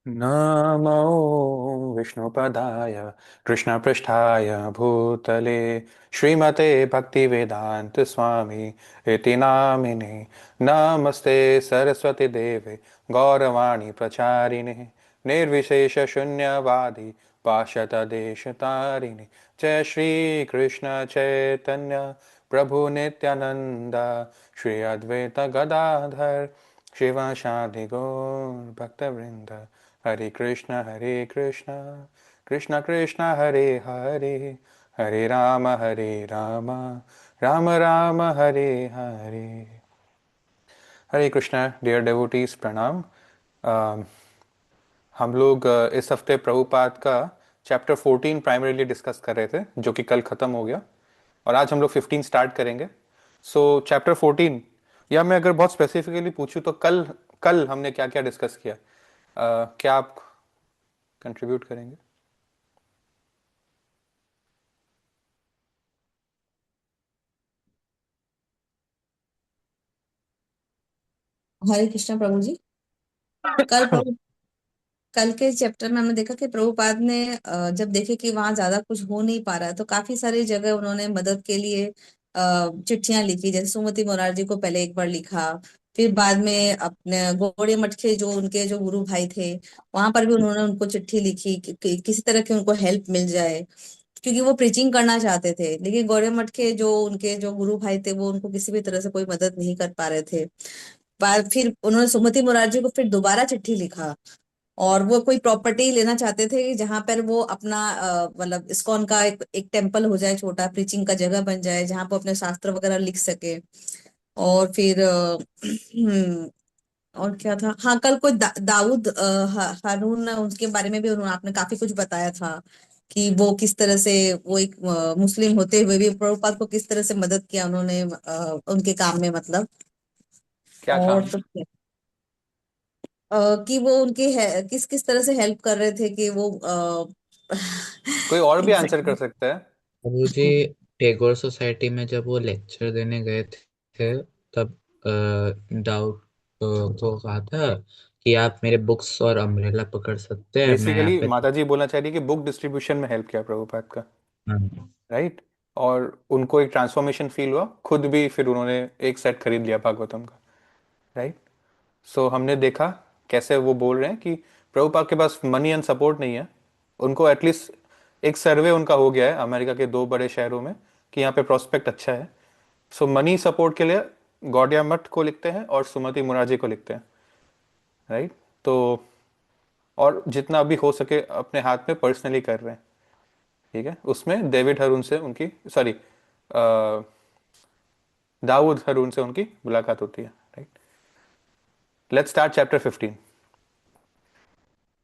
नमो विष्णुपदाय कृष्णपृष्ठाय भूतले श्रीमते भक्तिवेदांत स्वामी इति नामिने। नमस्ते सरस्वती देवे गौरवाणी प्रचारिणे निर्विशेष शून्यवादी पाश्चात्यदेशतारिणे। जय श्री कृष्ण चैतन्य प्रभु नित्यानंद श्री अद्वैत गदाधर शिवासादि गौर भक्तवृंद। हरे कृष्ण कृष्ण कृष्ण हरे हरे हरे राम राम राम हरे हरे। हरे कृष्णा डियर डेवोटीज, प्रणाम। अ, हम लोग इस हफ्ते प्रभुपाद का चैप्टर 14 प्राइमरीली डिस्कस कर रहे थे, जो कि कल खत्म हो गया, और आज हम लोग 15 स्टार्ट करेंगे। सो चैप्टर 14, या मैं अगर बहुत स्पेसिफिकली पूछूं तो कल कल हमने क्या क्या डिस्कस किया? क्या आप कंट्रीब्यूट करेंगे? हरे कृष्णा प्रभु जी। कल प्रभु कल के चैप्टर में हमने देखा कि प्रभुपाद ने जब देखे कि वहां ज्यादा कुछ हो नहीं पा रहा है तो काफी सारी जगह उन्होंने मदद के लिए चिट्ठियां लिखी। जैसे सुमति मोरारजी को पहले एक बार लिखा, फिर बाद में अपने गौड़िया मठ के जो उनके जो गुरु भाई थे वहां पर भी उन्होंने उनको चिट्ठी लिखी कि किसी तरह की उनको हेल्प मिल जाए, क्योंकि वो प्रीचिंग करना चाहते थे। लेकिन गौड़िया मठ के जो उनके जो गुरु भाई थे वो उनको किसी भी तरह से कोई मदद नहीं कर पा रहे थे। फिर उन्होंने सुमति मुरारजी को फिर दोबारा चिट्ठी लिखा, और वो कोई प्रॉपर्टी लेना चाहते थे जहां पर वो अपना मतलब इस्कॉन का एक टेम्पल हो जाए, छोटा प्रीचिंग का जगह बन जाए जहां पर अपने शास्त्र वगैरह लिख सके। और फिर और क्या था, हाँ कल कोई दाऊद हारून, उनके बारे में भी उन्होंने आपने काफी कुछ बताया था कि वो किस तरह से वो एक मुस्लिम होते हुए भी प्रभुपाद को किस तरह से मदद किया उन्होंने उनके काम में, मतलब। क्या और काम? तो कि वो उनकी किस किस तरह से हेल्प कर रहे थे कि वो कोई और भी आंसर कर एग्जैक्टली। सकता है? प्रभु जी, टैगोर सोसाइटी में जब वो लेक्चर देने गए थे तब डाउट को कहा था कि आप मेरे बुक्स और अम्ब्रेला पकड़ सकते हैं, मैं यहाँ बेसिकली पे। माता जी बोलना चाह रही है कि बुक डिस्ट्रीब्यूशन में हेल्प किया प्रभुपाद का, हाँ। राइट। और उनको एक ट्रांसफॉर्मेशन फील हुआ, खुद भी फिर उन्होंने एक सेट खरीद लिया भागवतम का, राइट। सो हमने देखा कैसे वो बोल रहे हैं कि प्रभुपाद के पास मनी एंड सपोर्ट नहीं है। उनको एटलीस्ट एक सर्वे उनका हो गया है अमेरिका के दो बड़े शहरों में कि यहाँ पे प्रोस्पेक्ट अच्छा है। सो मनी सपोर्ट के लिए गौड़िया मठ को लिखते हैं और सुमति मुरारजी को लिखते हैं, राइट। तो और जितना भी हो सके अपने हाथ में पर्सनली कर रहे हैं, ठीक है। उसमें डेविड हरून से उनकी, सॉरी, दाऊद हरून से उनकी मुलाकात होती है, राइट। Let's start chapter 15।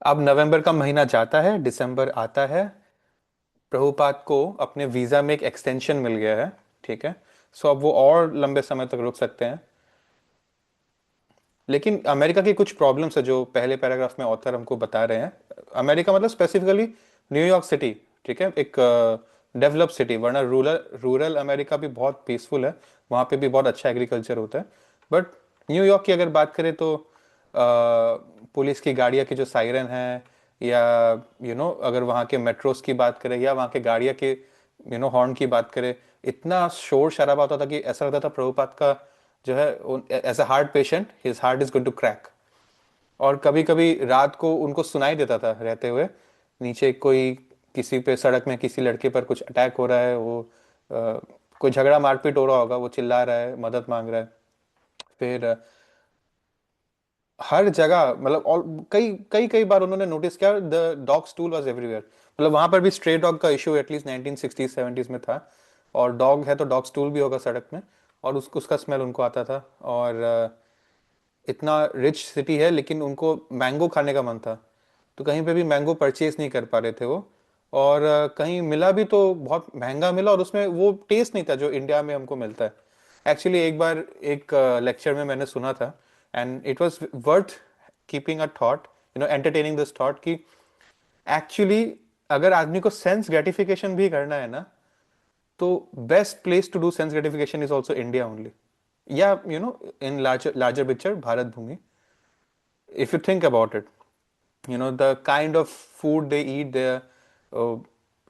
अब नवंबर का महीना जाता है, दिसंबर आता है। प्रभुपाद को अपने वीजा में एक एक्सटेंशन मिल गया है, ठीक है। सो अब वो और लंबे समय तक रुक सकते हैं। लेकिन अमेरिका की कुछ प्रॉब्लम्स है जो पहले पैराग्राफ में ऑथर हमको बता रहे हैं। अमेरिका मतलब स्पेसिफिकली न्यूयॉर्क सिटी, ठीक है, एक डेवलप सिटी, वरना रूरल रूरल अमेरिका भी बहुत पीसफुल है, वहाँ पे भी बहुत अच्छा एग्रीकल्चर होता है। बट न्यूयॉर्क की अगर बात करें तो पुलिस की गाड़ियाँ की जो सायरन है, या अगर वहाँ के मेट्रोस की बात करें या वहाँ के गाड़ियाँ के हॉर्न की बात करें, इतना शोर शराबा होता था कि ऐसा लगता था प्रभुपाद का जो है, as a heart patient his heart is going to crack. और कभी कभी रात को उनको सुनाई देता था रहते हुए, नीचे कोई किसी पे सड़क में किसी लड़के पर कुछ अटैक हो रहा है, वो कोई झगड़ा मारपीट हो रहा होगा, वो चिल्ला रहा है, मदद मांग रहा है। फिर हर जगह मतलब, और कई कई कई बार उन्होंने नोटिस किया the dog stool was everywhere. मतलब वहां पर भी स्ट्रे डॉग का इशू एटलीस्ट 1960s 70s में था। और डॉग है तो डॉग स्टूल भी होगा सड़क में, और उसका स्मेल उनको आता था। और इतना रिच सिटी है लेकिन उनको मैंगो खाने का मन था, तो कहीं पे भी मैंगो परचेज नहीं कर पा रहे थे वो। और कहीं मिला भी तो बहुत महंगा मिला, और उसमें वो टेस्ट नहीं था जो इंडिया में हमको मिलता है। एक्चुअली एक बार एक लेक्चर में मैंने सुना था, and it was worth keeping a thought, entertaining this thought कि एक्चुअली अगर आदमी को सेंस ग्रेटिफिकेशन भी करना है ना, तो best place to do sense gratification is also India only, या in larger larger picture Bharat भूमि, if you think about it. you know, the kind of food they eat there, uh,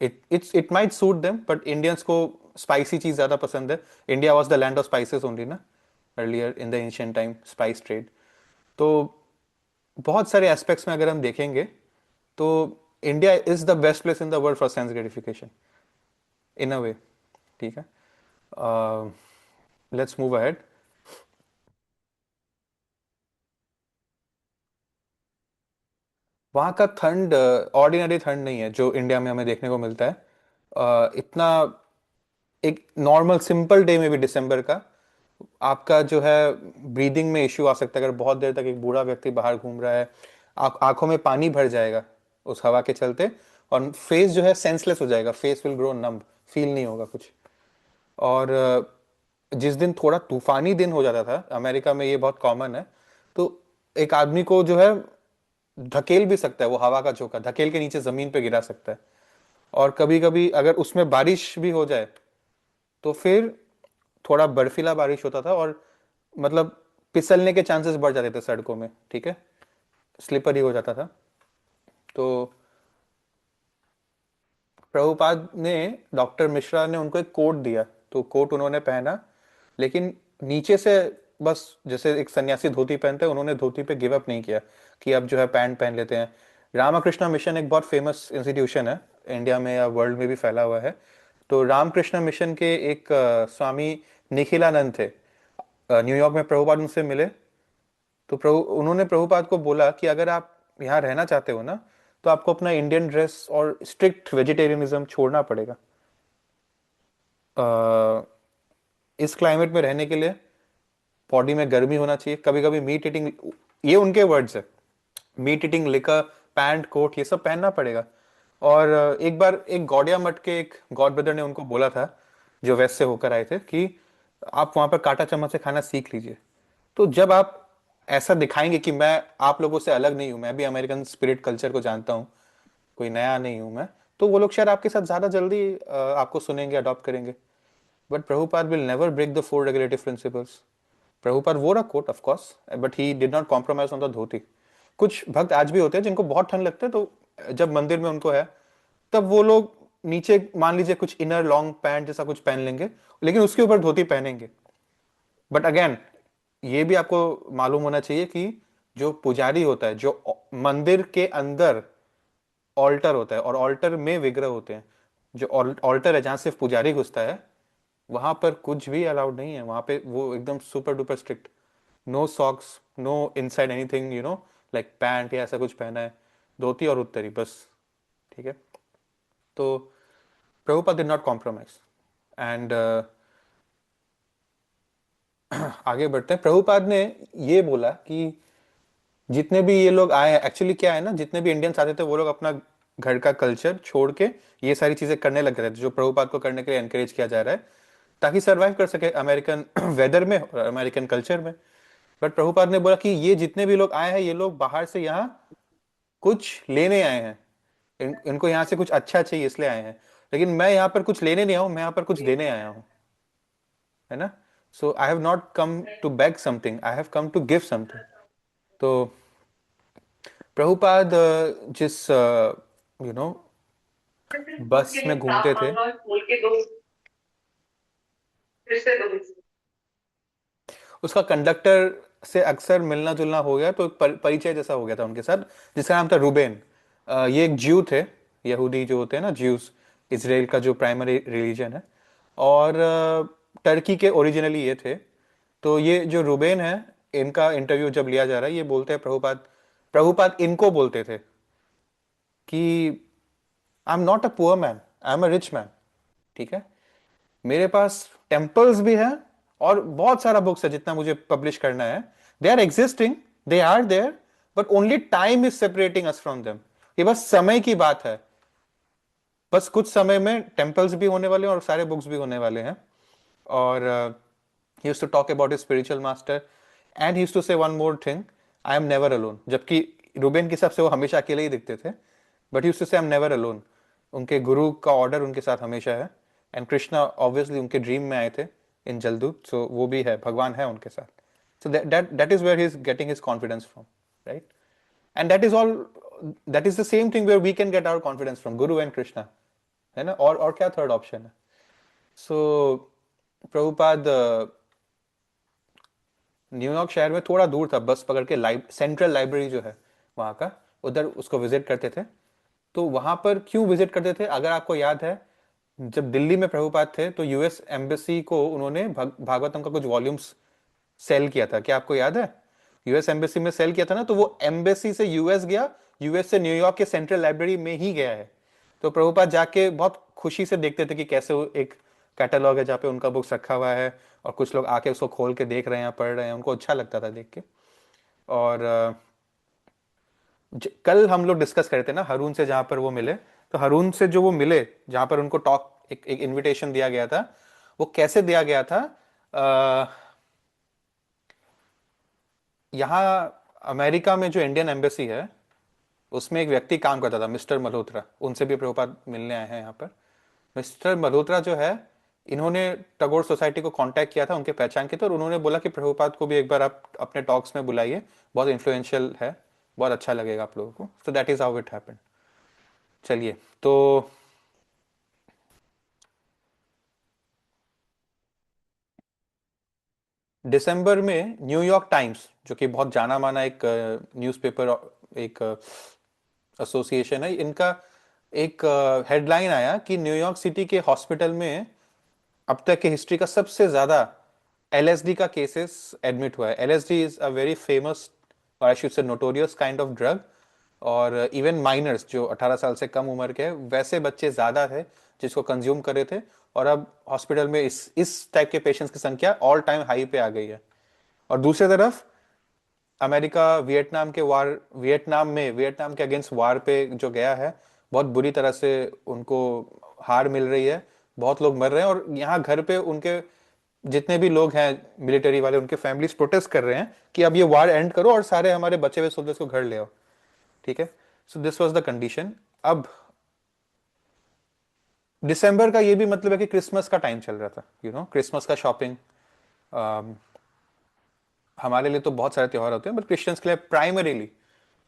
it might suit them, but Indians को spicy चीज ज्यादा पसंद है. India was the land of spices only ना, earlier in the ancient time, spice trade. तो बहुत सारे aspects में अगर हम देखेंगे तो India is the best place in the world for sense gratification in a way. ठीक है, लेट्स मूव अहेड. वहाँ का ठंड ऑर्डिनरी ठंड नहीं है जो इंडिया में हमें देखने को मिलता है. इतना एक नॉर्मल सिंपल डे में भी दिसंबर का आपका जो है ब्रीदिंग में इश्यू आ सकता है. अगर बहुत देर तक एक बूढ़ा व्यक्ति बाहर घूम रहा है, आंखों में पानी भर जाएगा उस हवा के चलते, और फेस जो है सेंसलेस हो जाएगा, face will grow numb, feel नहीं होगा कुछ. और जिस दिन थोड़ा तूफानी दिन हो जाता था, अमेरिका में ये बहुत कॉमन है, तो एक आदमी को जो है धकेल भी सकता है, वो हवा का झोंका धकेल के नीचे जमीन पे गिरा सकता है. और कभी कभी अगर उसमें बारिश भी हो जाए तो फिर थोड़ा बर्फीला बारिश होता था, और मतलब फिसलने के चांसेस बढ़ जाते थे सड़कों में. ठीक है, स्लिपरी हो जाता था. तो प्रभुपाद ने, डॉक्टर मिश्रा ने उनको एक कोट दिया, तो कोट उन्होंने पहना, लेकिन नीचे से बस जैसे एक सन्यासी धोती पहनते हैं, उन्होंने धोती पे गिव अप नहीं किया कि अब जो है पैंट पहन लेते हैं. रामकृष्ण मिशन एक बहुत फेमस इंस्टीट्यूशन है, इंडिया में या वर्ल्ड में भी फैला हुआ है. तो रामकृष्ण मिशन के एक स्वामी निखिलानंद थे, न्यूयॉर्क में प्रभुपाद उनसे मिले. तो उन्होंने प्रभुपाद को बोला कि अगर आप यहाँ रहना चाहते हो ना, तो आपको अपना इंडियन ड्रेस और स्ट्रिक्ट वेजिटेरियनिज्म छोड़ना पड़ेगा. इस क्लाइमेट में रहने के लिए बॉडी में गर्मी होना चाहिए. कभी कभी मीट ईटिंग, ये उनके वर्ड्स है, meat eating, liquor, pant, coat, ये सब पहनना पड़ेगा. और एक बार एक गौड़िया मठ के एक गॉड ब्रदर ने उनको बोला था, जो वेस्ट से होकर आए थे, कि आप वहां पर कांटा चम्मच से खाना सीख लीजिए. तो जब आप ऐसा दिखाएंगे कि मैं आप लोगों से अलग नहीं हूं, मैं भी अमेरिकन स्पिरिट कल्चर को जानता हूं, कोई नया नहीं हूं मैं, तो वो लोग शायद आपके साथ ज्यादा जल्दी आपको सुनेंगे, अडॉप्ट करेंगे. But Prabhupada will never break the four regulative principles. Prabhupada wore a coat of course, but he did not compromise on the धोती. कुछ भक्त आज भी होते हैं जिनको बहुत ठंड लगता है, तो जब मंदिर में उनको है, तब वो लोग नीचे मान लीजिए कुछ इनर लॉन्ग पैंट जैसा कुछ पहन लेंगे, लेकिन उसके ऊपर धोती पहनेंगे. बट अगेन, ये भी आपको मालूम होना चाहिए कि जो पुजारी होता है, जो मंदिर के अंदर ऑल्टर होता है, और ऑल्टर में विग्रह होते हैं, जो ऑल्टर है जहां सिर्फ पुजारी घुसता है, वहां पर कुछ भी अलाउड नहीं है. वहां पे वो एकदम super duper strict, no socks, no inside anything, you know, like pant या ऐसा कुछ पहना है, धोती और उत्तरी बस. ठीक है, तो Prabhupada did not compromise. And आगे बढ़ते हैं. प्रभुपाद ने ये बोला कि जितने भी ये लोग आए, एक्चुअली क्या है ना, जितने भी इंडियंस आते थे वो लोग अपना घर का कल्चर छोड़ के ये सारी चीजें करने लग रहे थे, जो प्रभुपाद को करने के लिए एनकरेज किया जा रहा है, ताकि सरवाइव कर सके अमेरिकन वेदर में और अमेरिकन कल्चर में. बट प्रभुपाद ने बोला कि ये जितने भी लोग आए हैं, ये लोग बाहर से यहाँ कुछ लेने आए हैं, इनको यहाँ से कुछ अच्छा चाहिए इसलिए आए हैं, लेकिन मैं यहाँ पर कुछ लेने नहीं आया हूँ, मैं यहाँ पर कुछ देने आया हूँ, है ना. So I have not come to beg something, I have come to give something. तो प्रभुपाद जिस यू नो बस में घूमते थे, उसका कंडक्टर से अक्सर मिलना जुलना हो गया, तो एक परिचय जैसा हो गया था उनके साथ, जिसका नाम था रूबेन. ये एक ज्यू थे, यहूदी जो होते हैं ना, ज्यूस, इसराइल का जो प्राइमरी रिलीजन है, और टर्की के ओरिजिनली ये थे. तो ये जो रूबेन है, इनका इंटरव्यू जब लिया जा रहा है, ये बोलते हैं प्रभुपाद, प्रभुपाद इनको बोलते थे कि I am not a poor man, I am a rich man. ठीक है, मेरे पास टेम्पल्स भी हैं और बहुत सारा बुक्स है जितना मुझे पब्लिश करना है. They are existing, they are there, but only time is separating us from them. ये बस समय की बात है, बस कुछ समय में टेम्पल्स भी होने वाले हैं और सारे बुक्स भी होने वाले हैं. और he used to talk about his spiritual master, and he used to say one more thing, I am never alone. जबकि रूबेन के हिसाब से वो हमेशा अकेले ही दिखते थे, but he used to say I am never alone. उनके गुरु का ऑर्डर उनके साथ हमेशा है. एंड कृष्णा ऑब्वियसली उनके ड्रीम में आए थे इन जलदूत, सो वो भी है, भगवान है उनके साथ. So that is where he is getting his confidence from, right. And that is all that is the same thing where we can get our confidence from guru and Krishna, है ना। और क्या थर्ड ऑप्शन है? सो प्रभुपाद न्यूयॉर्क शहर में थोड़ा दूर था, बस पकड़ के सेंट्रल लाइब्रेरी जो है वहाँ का, उधर उसको विजिट करते थे। तो वहां पर क्यों विजिट करते थे, अगर आपको याद है, जब दिल्ली में प्रभुपाद थे तो यूएस एम्बेसी को उन्होंने भागवतम का कुछ वॉल्यूम्स सेल किया था, क्या आपको याद है? यूएस एम्बेसी में सेल किया था ना, तो वो एम्बेसी से यूएस गया, यूएस से न्यूयॉर्क के सेंट्रल लाइब्रेरी में ही गया है। तो प्रभुपाद जाके बहुत खुशी से देखते थे कि कैसे वो एक कैटलॉग है जहाँ पे उनका बुक्स रखा हुआ है, और कुछ लोग आके उसको खोल के देख रहे हैं, पढ़ रहे हैं, उनको अच्छा लगता था देख के। और कल हम लोग डिस्कस करे थे ना हरून से, जहां पर वो मिले, तो हरून से जो वो मिले, जहां पर उनको टॉक एक इनविटेशन दिया गया था, वो कैसे दिया गया था? आ, यहाँ अमेरिका में जो इंडियन एम्बेसी है, उसमें एक व्यक्ति काम करता था, मिस्टर मल्होत्रा, उनसे भी प्रभुपाद मिलने आए हैं यहाँ पर। मिस्टर मल्होत्रा जो है, इन्होंने टैगोर सोसाइटी को कांटेक्ट किया था, उनके पहचान के थे, और उन्होंने बोला कि प्रभुपाद को भी एक बार आप अपने टॉक्स में बुलाइए, बहुत इन्फ्लुएंशियल है, बहुत अच्छा लगेगा आप लोगों को। सो that is how it happened. चलिए, तो दिसंबर में न्यूयॉर्क टाइम्स, जो कि बहुत जाना माना एक न्यूज़पेपर, एक एसोसिएशन है, इनका एक हेडलाइन आया कि न्यूयॉर्क सिटी के हॉस्पिटल में अब तक की हिस्ट्री का सबसे ज्यादा एलएसडी का केसेस एडमिट हुआ है। LSD is a very famous, और I should say notorious kind of drug, और इवन माइनर्स जो 18 साल से कम उम्र के हैं, वैसे बच्चे ज्यादा थे जिसको कंज्यूम कर रहे थे। और अब हॉस्पिटल में इस टाइप के पेशेंट्स की संख्या ऑल टाइम हाई पे आ गई है। और दूसरी तरफ अमेरिका वियतनाम के अगेंस्ट वार पे जो गया है, बहुत बुरी तरह से उनको हार मिल रही है, बहुत लोग मर रहे हैं, और यहाँ घर पे उनके जितने भी लोग हैं मिलिट्री वाले, उनके फैमिलीज प्रोटेस्ट कर रहे हैं कि अब ये वार एंड करो और सारे हमारे बचे हुए सोल्जर्स को घर ले आओ। ठीक है, so this was the condition. अब दिसंबर का ये भी मतलब है कि क्रिसमस का टाइम चल रहा था, क्रिसमस का शॉपिंग। हमारे लिए तो बहुत सारे त्योहार होते हैं, बट क्रिश्चियंस के लिए प्राइमरीली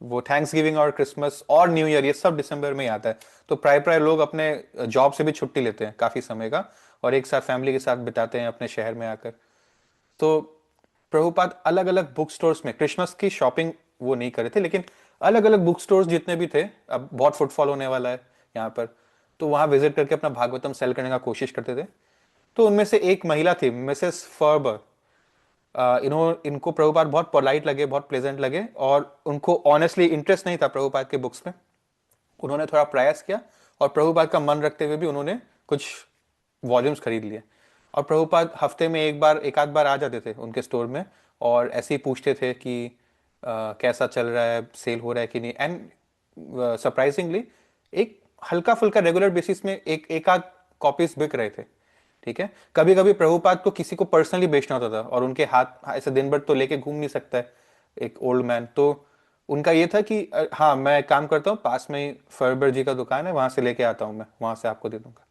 वो थैंक्स गिविंग और क्रिसमस और न्यू ईयर, ये सब दिसंबर में ही आता है। तो प्राय प्राय लोग अपने जॉब से भी छुट्टी लेते हैं काफी समय का, और एक साथ फैमिली के साथ बिताते हैं अपने शहर में आकर। तो प्रभुपाद अलग अलग बुक स्टोर्स में क्रिसमस की शॉपिंग वो नहीं करे थे, लेकिन अलग अलग बुक स्टोर्स जितने भी थे, अब बहुत फुटफॉल होने वाला है यहाँ पर, तो वहां विजिट करके अपना भागवतम सेल करने का कोशिश करते थे। तो उनमें से एक महिला थी, मिसेस फर्बर। इनको प्रभुपाद बहुत पोलाइट लगे, बहुत प्लेजेंट लगे, और उनको ऑनेस्टली इंटरेस्ट नहीं था प्रभुपाद के बुक्स में। उन्होंने थोड़ा प्रयास किया, और प्रभुपाद का मन रखते हुए भी उन्होंने कुछ वॉल्यूम्स खरीद लिए। और प्रभुपाद हफ्ते में एक आध बार आ जाते थे उनके स्टोर में, और ऐसे ही पूछते थे कि कैसा चल रहा है, सेल हो रहा है कि नहीं। एंड सरप्राइजिंगली एक हल्का फुल्का रेगुलर बेसिस में एक आध कॉपीज बिक रहे थे। ठीक है, कभी कभी प्रभुपाद को किसी को पर्सनली बेचना होता था, और उनके हाथ ऐसे दिन भर तो लेके घूम नहीं सकता है एक ओल्ड मैन, तो उनका ये था कि हाँ मैं काम करता हूँ, पास में ही फरबर जी का दुकान है, वहां से लेके आता हूँ, मैं वहां से आपको दे दूंगा।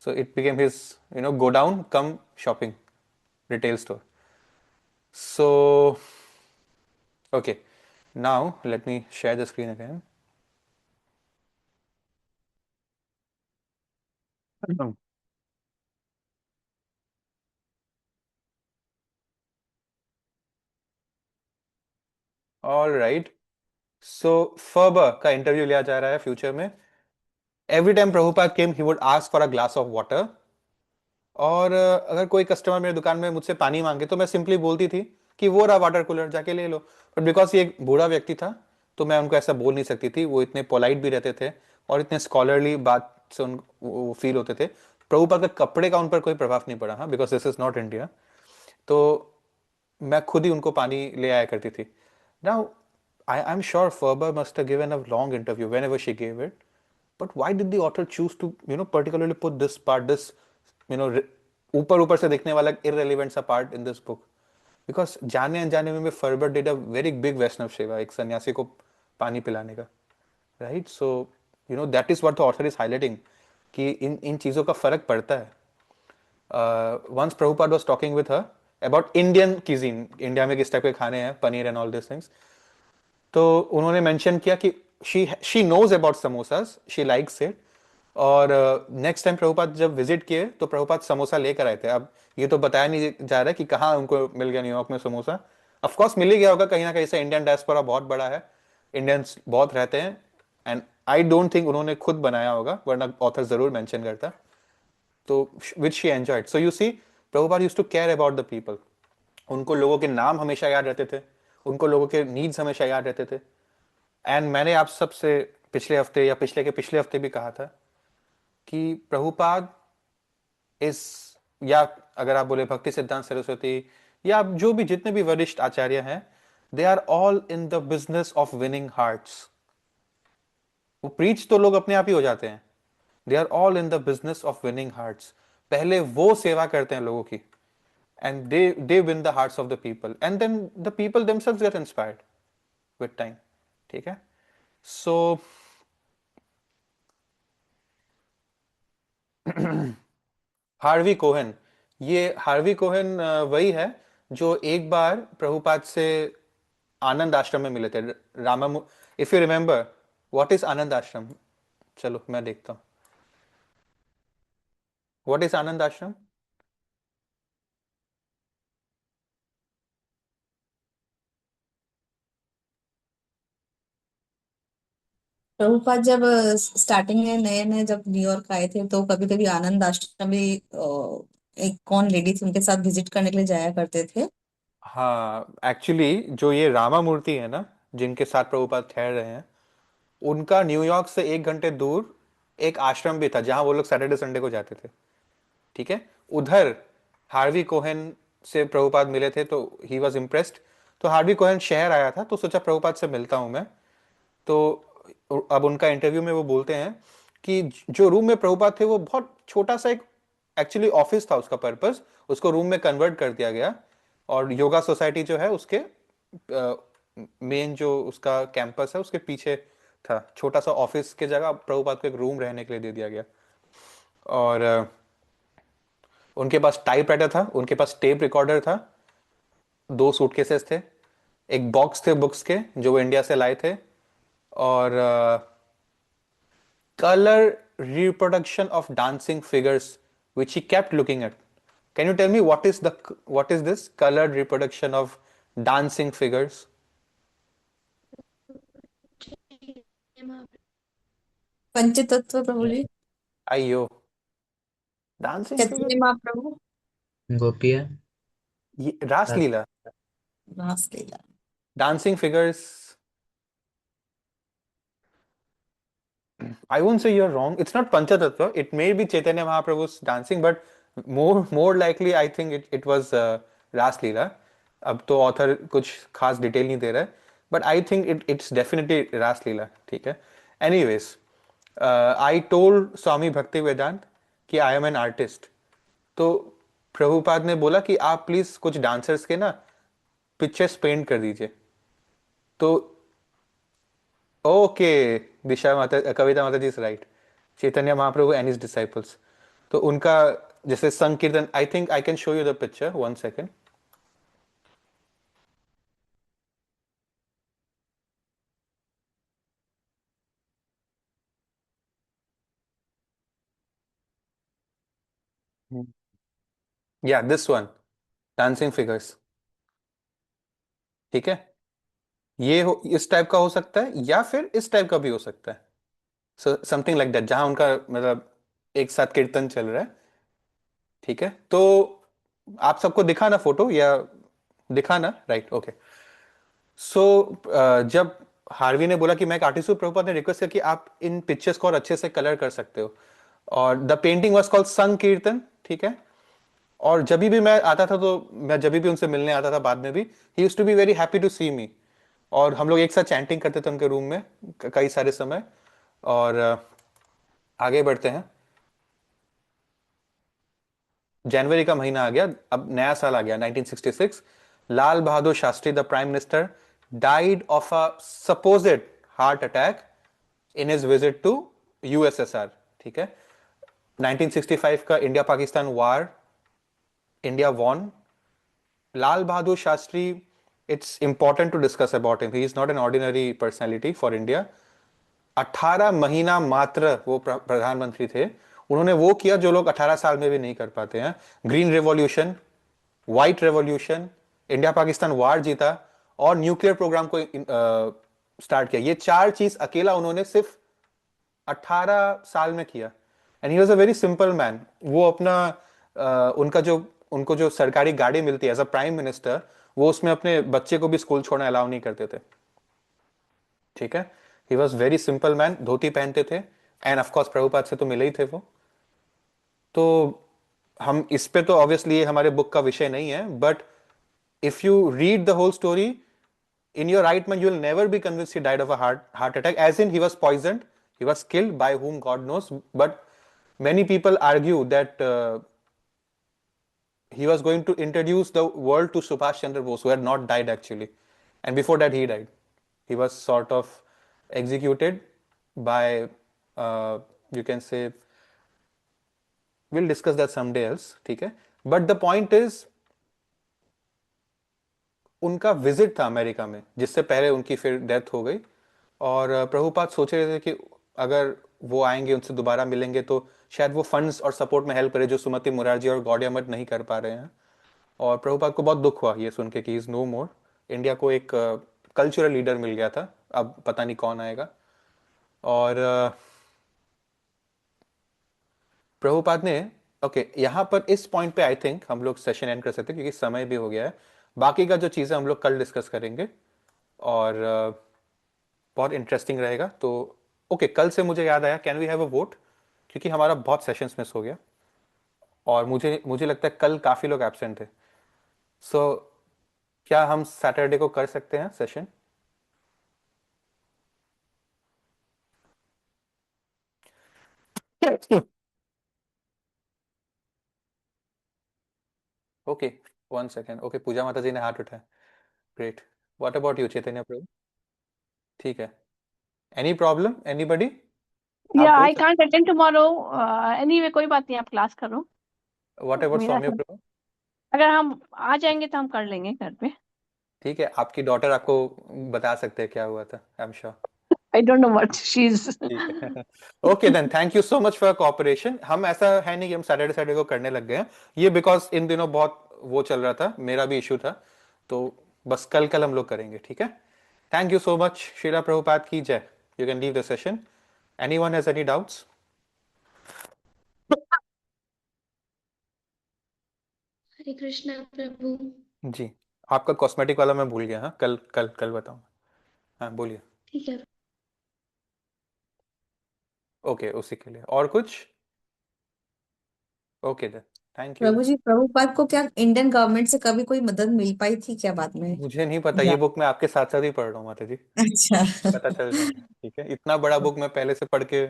So it became his godown cum shopping retail store. So okay, now let me share the screen again. All right, so Furber का इंटरव्यू लिया जा रहा है फ्यूचर में। Every time Prabhupada came he would ask for a glass of water, और अगर कोई customer मेरे दुकान में मुझसे पानी मांगे तो मैं सिंपली बोलती थी कि वो रहा वाटर कूलर, जाके ले लो। बट बिकॉज ये एक बूढ़ा व्यक्ति था, तो मैं उनको ऐसा बोल नहीं सकती थी, वो इतने पोलाइट भी रहते थे, और इतने स्कॉलरली बात से उन वो फील होते थे। प्रभुपाद का कपड़े का उन पर कोई प्रभाव नहीं पड़ा, हाँ, because this is not India. तो मैं खुद ही उनको पानी ले आया करती थी। Now I am sure Furber must have given a long interview whenever she gave it, but why did the author choose to particularly put this part, this you know ऊपर ऊपर से दिखने वाला irrelevant सा part in this book? Because जाने अनजाने में फर्बर did a very big वैष्णव सेवा, एक सन्यासी को पानी पिलाने का, right? So that is what the author is highlighting, कि इन इन चीजों का फर्क पड़ता है। once Prabhupada was talking with her about Indian cuisine, India में किस टाइप के खाने हैं, paneer and all this things, तो उन्होंने मेंशन किया कि she knows about samosas, she likes it. और नेक्स्ट टाइम प्रभुपाद जब विजिट किए तो प्रभुपाद समोसा लेकर आए थे। अब ये तो बताया नहीं जा रहा कि कहाँ उनको मिल गया न्यूयॉर्क में समोसा। ऑफ कोर्स मिल ही गया होगा कहीं ना कहीं से, इंडियन डायस्पोरा बहुत बड़ा है, इंडियंस बहुत रहते हैं। एंड आई डोंट थिंक उन्होंने खुद बनाया होगा, वरना ऑथर जरूर मेंशन करता। तो which she enjoyed. So you see, Prabhupada used to care about the people. उनको लोगों के नाम हमेशा याद रहते थे, उनको लोगों के नीड्स हमेशा याद रहते थे। एंड मैंने आप सबसे पिछले हफ्ते या पिछले के पिछले हफ्ते भी कहा था कि प्रभुपाद इस, या अगर आप बोले भक्ति सिद्धांत सरस्वती, या जो भी जितने भी वरिष्ठ आचार्य हैं, they are all in the business of winning hearts. वो प्रीच तो लोग अपने आप ही हो जाते हैं, they are all in the business of winning hearts. पहले वो सेवा करते हैं लोगों की, and they win the hearts of the people, and then the people themselves get inspired with time। ठीक है। so हार्वी कोहेन, ये हार्वी कोहेन वही है जो एक बार प्रभुपाद से आनंद आश्रम में मिले थे। Rama, if you remember, what is Anand Ashram? चलो मैं देखता हूँ, व्हाट इज आनंद आश्रम। प्रभुपाद जब स्टार्टिंग में नए नए जब न्यूयॉर्क आए थे तो कभी कभी आनंद आश्रम भी एक कौन लेडी थी उनके साथ विजिट करने के लिए जाया करते थे। हाँ, एक्चुअली जो ये रामा मूर्ति है ना, जिनके साथ प्रभुपाद ठहर रहे हैं, उनका न्यूयॉर्क से 1 घंटे दूर एक आश्रम भी था जहां वो लोग सैटरडे संडे को जाते थे। ठीक है। उधर हार्वी कोहेन से प्रभुपाद मिले थे तो ही वॉज इम्प्रेस्ड। तो हार्वी कोहेन शहर आया था तो सोचा प्रभुपाद से मिलता हूं मैं। तो अब उनका इंटरव्यू में वो बोलते हैं कि जो रूम में प्रभुपाद थे वो बहुत छोटा सा एक एक्चुअली ऑफिस था, उसका पर्पस उसको रूम में कन्वर्ट कर दिया गया। और योगा सोसाइटी जो है उसके मेन जो उसका कैंपस है उसके पीछे था, छोटा सा ऑफिस की जगह प्रभुपाद को एक रूम रहने के लिए दे दिया गया। और उनके पास टाइपराइटर था, उनके पास टेप रिकॉर्डर था, 2 सूटकेसेस थे, एक बॉक्स थे बुक्स के जो वो इंडिया से लाए थे, और color reproduction of dancing figures which he kept looking at। Can you tell me what is this colored reproduction of dancing figures? पंचतत्व प्रभु जी। Ayyo, dancing figures? Chaitanya Mahaprabhu. गोपियाँ। रासलीला, रासलीला। dancing figures। I won't say you're wrong. It's not Panchatattva. It may be Chaitanya Mahaprabhu's dancing, but more likely I think it was Ras Leela। अब तो author कुछ खास detail नहीं दे रहा है, but I think it's definitely रास लीला। ठीक है। एनीवेज, आई टोल्ड स्वामी भक्ति वेदांत कि आई एम एन आर्टिस्ट। तो प्रभुपाद ने बोला कि आप प्लीज कुछ डांसर्स के ना पिक्चर्स पेंट कर दीजिए। तो ओके, दिशा माता, कविता माता ji is right, Chaitanya Mahaprabhu and his disciples. तो उनका जैसे संकीर्तन, I think I can show you the picture, 1 second. या दिस वन, डांसिंग फिगर्स। ठीक है। ये हो, इस टाइप का हो सकता है या फिर इस टाइप का भी हो सकता है। सो समथिंग लाइक दैट, जहां उनका मतलब एक साथ कीर्तन चल रहा है। ठीक है। तो आप सबको दिखा ना फोटो, या दिखा ना, राइट, ओके। सो जब हार्वी ने बोला कि मैं एक आर्टिस्ट हूँ, प्रभुपाद ने रिक्वेस्ट किया कि आप इन पिक्चर्स को और अच्छे से कलर कर सकते हो। और द पेंटिंग वाज कॉल्ड संकीर्तन। ठीक है। और जब भी मैं आता था, तो मैं जब भी उनसे मिलने आता था बाद में भी, he used to be very happy to see me. और हम लोग एक साथ चैंटिंग करते थे उनके रूम में कई सारे समय। और आगे बढ़ते हैं। जनवरी का महीना आ गया, अब नया साल आ गया, 1966। Lal Bahadur Shastri, the prime minister, died of a supposed heart attack in his visit to USSR. ठीक है। 1965 का India Pakistan war, India won. Lal Bahadur Shastri, it's important to discuss about him. He is not an ordinary personality for India. 18 महीना मात्र वो प्रधानमंत्री थे। उन्होंने वो किया जो लोग 18 साल में भी नहीं कर पाते हैं। Green revolution, white revolution, India Pakistan war जीता और न्यूक्लियर प्रोग्राम को स्टार्ट किया। ये चार चीज अकेला उन्होंने सिर्फ 18 साल में किया। And he was a very simple man. वो अपना उनका जो उनको जो सरकारी गाड़ी मिलती है एज अ प्राइम मिनिस्टर, वो उसमें अपने बच्चे को भी स्कूल छोड़ना अलाउ नहीं करते थे। ठीक है, he was very simple man, dhoti पहनते थे। एंड ऑफ कोर्स प्रभुपाद से तो मिले ही थे वो। तो हम इस पे तो ऑब्वियसली हमारे बुक का विषय नहीं है, but if you read the whole story in your right mind, you will never be convinced he died of a heart attack. As in, he was poisoned, he was killed by whom God knows. But many people argue that he was going to introduce the world to Subhash Chandra Bose, who had not died actually, and before that he died. He was sort of executed by, you can say, we'll discuss that someday else. ठीक है, but the point is, उनका visit था America में, जिससे पहले उनकी फिर death हो गई। और प्रभुपाद सोच रहे थे कि अगर वो आएंगे, उनसे दोबारा मिलेंगे, तो शायद वो फंड्स और सपोर्ट में हेल्प करे जो सुमति मुरारजी और गौड़िया मठ नहीं कर पा रहे हैं। और प्रभुपाद को बहुत दुख हुआ ये सुन के कि इज नो मोर। इंडिया को एक कल्चरल लीडर मिल गया था, अब पता नहीं कौन आएगा। और प्रभुपाद ने, ओके, यहाँ पर इस पॉइंट पे आई थिंक हम लोग सेशन एंड कर सकते हैं, क्योंकि समय भी हो गया है। बाकी का जो चीज़ें हम लोग कल डिस्कस करेंगे, और बहुत इंटरेस्टिंग रहेगा। तो ओके, कल से मुझे याद आया, can we have a vote, क्योंकि हमारा बहुत सेशंस मिस हो गया और मुझे मुझे लगता है कल काफ़ी लोग एब्सेंट थे। सो क्या हम सैटरडे को कर सकते हैं session? Okay, one second. Okay, Puja माता जी ने हाथ उठाया। Great. What about you Chaitanya Prabhu? ठीक है। Any problem anybody? आप या बोल I can't attend tomorrow. Anyway कोई बात नहीं, आप क्लास करो। सकते, व्हाट अबाउट मेरा सौम्य प्रभु? अगर हम आ जाएंगे तो हम कर लेंगे घर पे। ठीक है, आपकी डॉटर आपको बता सकते हैं क्या हुआ था, I am sure. I don't know what she is. ठीक है। Okay then, thank you so much for cooperation. हम ऐसा है नहीं कि हम सैटरडे सैटरडे को करने लग गए हैं, ये बिकॉज इन दिनों बहुत वो चल रहा था, मेरा भी इशू था। तो बस कल कल हम लोग करेंगे, ठीक है। Thank you so much. Srila Prabhupada की जय। You can leave the session. Anyone has any doubts? Hare Krishna Prabhu. जी, आपका कॉस्मेटिक वाला मैं भूल गया। हाँ, कल कल कल बताऊँ। हाँ बोलिए। ठीक है। ओके, उसी के लिए और कुछ? Okay then, thank you. Prabhu ji, Prabhupada को क्या इंडियन गवर्नमेंट से कभी कोई मदद मिल पाई थी क्या बाद में? मुझे नहीं पता, या ये बुक मैं आपके साथ साथ ही पढ़ रहा हूँ माता जी, अच्छा। पता चल जाएगा। ठीक है, इतना बड़ा बुक मैं पहले से पढ़ के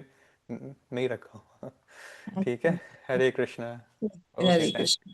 नहीं रखा हूँ। ठीक है। अच्छा। हरे कृष्णा। ओके, हरे थैंक कृष्ण।